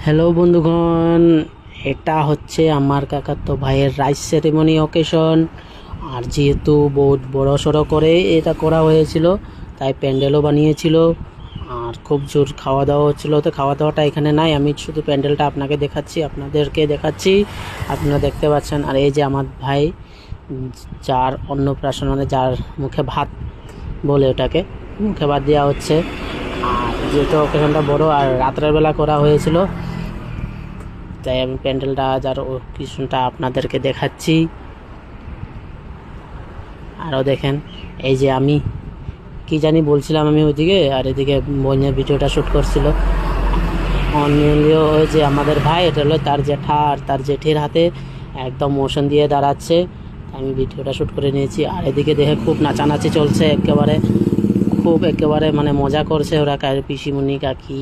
Hello বন্ধুগণ, এটা হচ্ছে আমার কাকাতো ভাইয়ের রাইস সেরেমনি অকেশন। আর যেহেতু বহুত বড় সড়ো করে এটা করা হয়েছিল, তাই প্যান্ডেলও বানিয়েছিল আর খুব জোর খাওয়া দাওয়া হচ্ছিলো। তো খাওয়া দাওয়াটা এখানে নাই, আমি শুধু প্যান্ডেলটা আপনাদেরকে দেখাচ্ছি। আপনারা দেখতে পাচ্ছেন। আর এই যে আমার ভাই, যার অন্নপ্রাশন মানে যার মুখে ভাত বলে, ওটাকে মুখে ভাত দেওয়া হচ্ছে। আর যেহেতু অকেশনটা বড় আর রাত্রের বেলা করা হয়েছিল, তাই আমি প্যান্ডেলটা যার অকেশনটা আপনাদেরকে দেখাচ্ছি। আরও দেখেন, এই যে আমি কি জানি বলছিলাম আমি ওইদিকে, আর এদিকে বোনের ভিডিওটা শ্যুট করছিল অনিয়লীয়। ওই যে আমাদের ভাই, এটা হলো তার জ্যাঠা, আর তার জেঠির হাতে একদম মোশন দিয়ে দাঁড়াচ্ছে। আমি ভিডিওটা শ্যুট করে নিয়েছি। আর এদিকে দেখে খুব নাচানাচি চলছে, একেবারে মানে মজা করছে ওরা, পিসিমণি কাকি